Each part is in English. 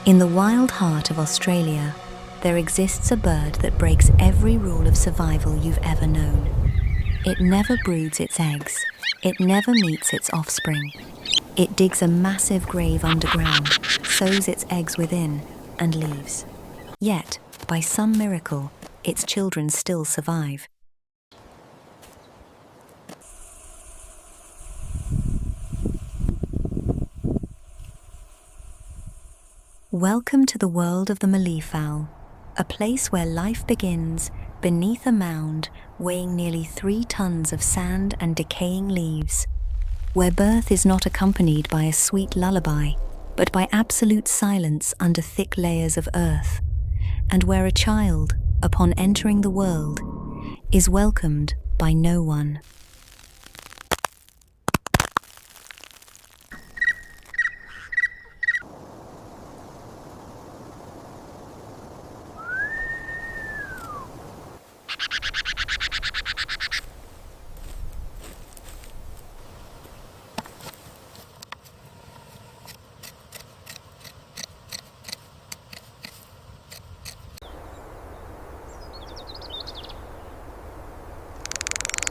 In the wild heart of Australia, there exists a bird that breaks every rule of survival you've ever known. It never broods its eggs. It never meets its offspring. It digs a massive grave underground, sows its eggs within, and leaves. Yet, by some miracle, its children still survive. Welcome to the world of the Malleefowl, a place where life begins beneath a mound weighing nearly 3 tons of sand and decaying leaves, where birth is not accompanied by a sweet lullaby, but by absolute silence under thick layers of earth, and where a child, upon entering the world, is welcomed by no one.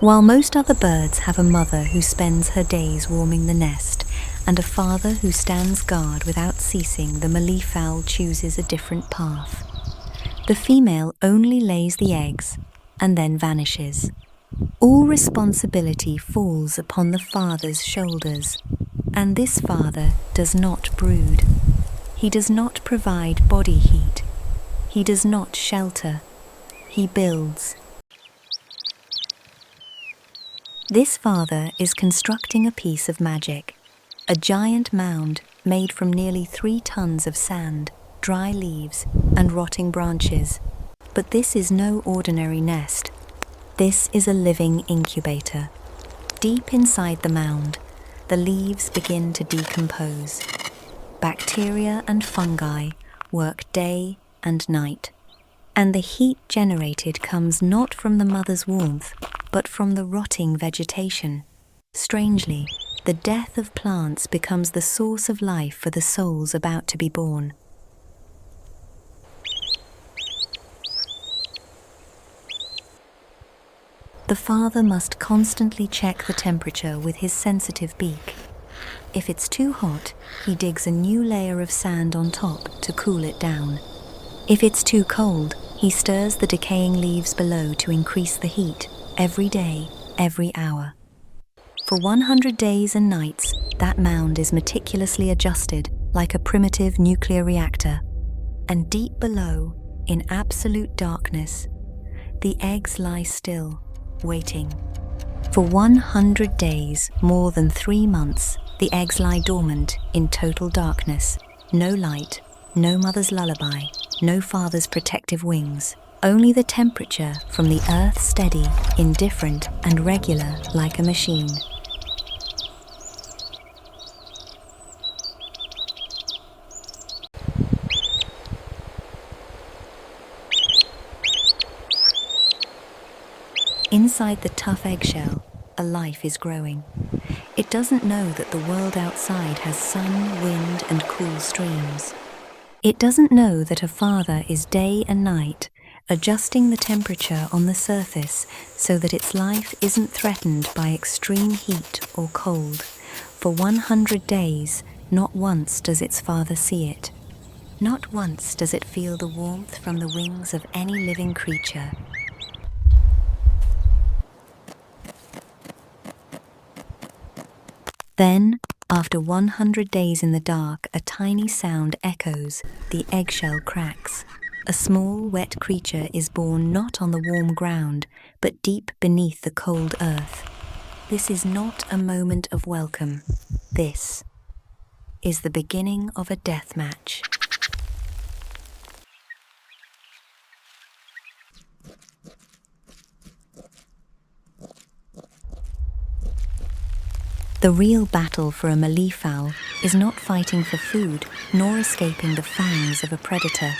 While most other birds have a mother who spends her days warming the nest and a father who stands guard without ceasing, the Malleefowl chooses a different path. The female only lays the eggs and then vanishes. All responsibility falls upon the father's shoulders, and this father does not brood. He does not provide body heat. He does not shelter. He builds. This father is constructing a piece of magic, a giant mound made from nearly 3 tons of sand, dry leaves, and rotting branches. But this is no ordinary nest. This is a living incubator. Deep inside the mound, the leaves begin to decompose. Bacteria and fungi work day and night, and the heat generated comes not from the mother's warmth, but from the rotting vegetation. Strangely, the death of plants becomes the source of life for the souls about to be born. The father must constantly check the temperature with his sensitive beak. If it's too hot, he digs a new layer of sand on top to cool it down. If it's too cold, he stirs the decaying leaves below to increase the heat, every day, every hour. For 100 days and nights, that mound is meticulously adjusted like a primitive nuclear reactor. And deep below, in absolute darkness, the eggs lie still, waiting. For 100 days, more than 3 months, the eggs lie dormant in total darkness. No light, no mother's lullaby, no father's protective wings. Only the temperature from the earth steady, indifferent, and regular like a machine. Inside the tough eggshell, a life is growing. It doesn't know that the world outside has sun, wind, and cool streams. It doesn't know that a father is day and night, adjusting the temperature on the surface so that its life isn't threatened by extreme heat or cold. For 100 days, not once does its father see it. Not once does it feel the warmth from the wings of any living creature. Then, after 100 days in the dark, a tiny sound echoes, the eggshell cracks. A small, wet creature is born not on the warm ground, but deep beneath the cold earth. This is not a moment of welcome. This is the beginning of a death match. The real battle for a Malleefowl is not fighting for food, nor escaping the fangs of a predator.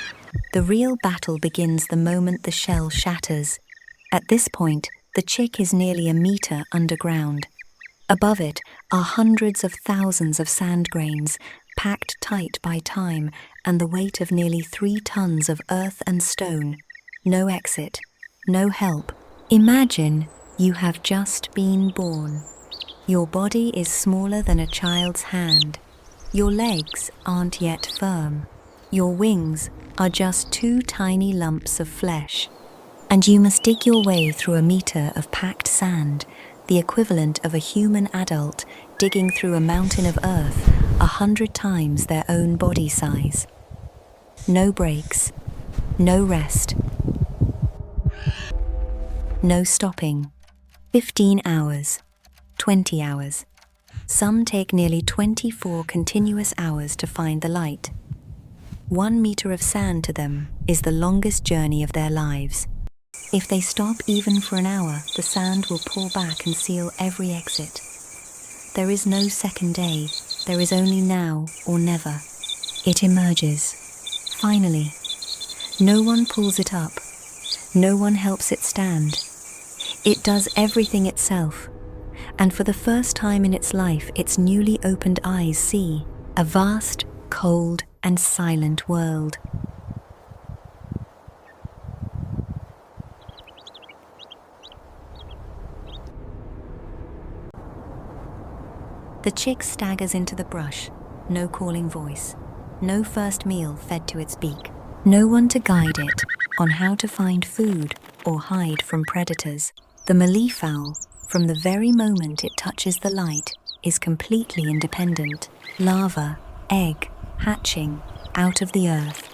The real battle begins the moment the shell shatters. At this point, the chick is nearly a meter underground. Above it are hundreds of thousands of sand grains, packed tight by time and the weight of nearly 3 tons of earth and stone. No exit, no help. Imagine you have just been born. Your body is smaller than a child's hand. Your legs aren't yet firm. Your wings are just 2 tiny lumps of flesh. And you must dig your way through a meter of packed sand, the equivalent of a human adult digging through a mountain of earth 100 times their own body size. No breaks, no rest, no stopping. 15 hours, 20 hours. Some take nearly 24 continuous hours to find the light. 1 meter of sand to them is the longest journey of their lives. If they stop even for an hour, the sand will pull back and seal every exit. There is no second day, there is only now or never. It emerges. Finally. No one pulls it up. No one helps it stand. It does everything itself. And for the first time in its life, its newly opened eyes see a vast, cold, and silent world. The chick staggers into the brush, no calling voice, no first meal fed to its beak, no one to guide it on how to find food or hide from predators. The Malleefowl, from the very moment it touches the light, is completely independent. Larva, egg, hatching, out of the earth.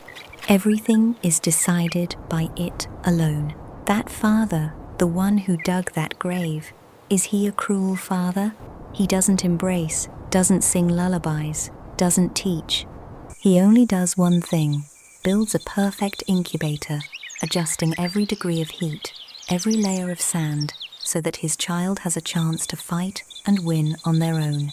Everything is decided by it alone. That father, the one who dug that grave, is he a cruel father? He doesn't embrace, doesn't sing lullabies, doesn't teach. He only does one thing, builds a perfect incubator, adjusting every degree of heat, every layer of sand, so that his child has a chance to fight and win on their own.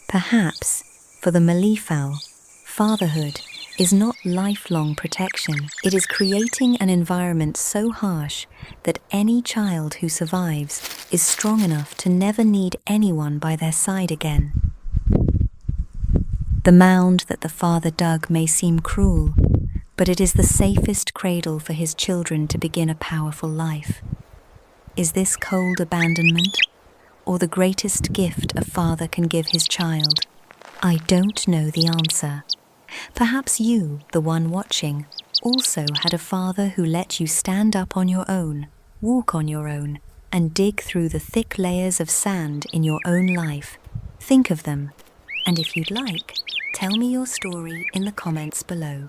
Perhaps, for the Malleefowl, fatherhood is not lifelong protection. It is creating an environment so harsh that any child who survives is strong enough to never need anyone by their side again. The mound that the father dug may seem cruel, but it is the safest cradle for his children to begin a powerful life. Is this cold abandonment, or the greatest gift a father can give his child? I don't know the answer. Perhaps you, the one watching, also had a father who let you stand up on your own, walk on your own, and dig through the thick layers of sand in your own life. Think of them, and if you'd like, tell me your story in the comments below.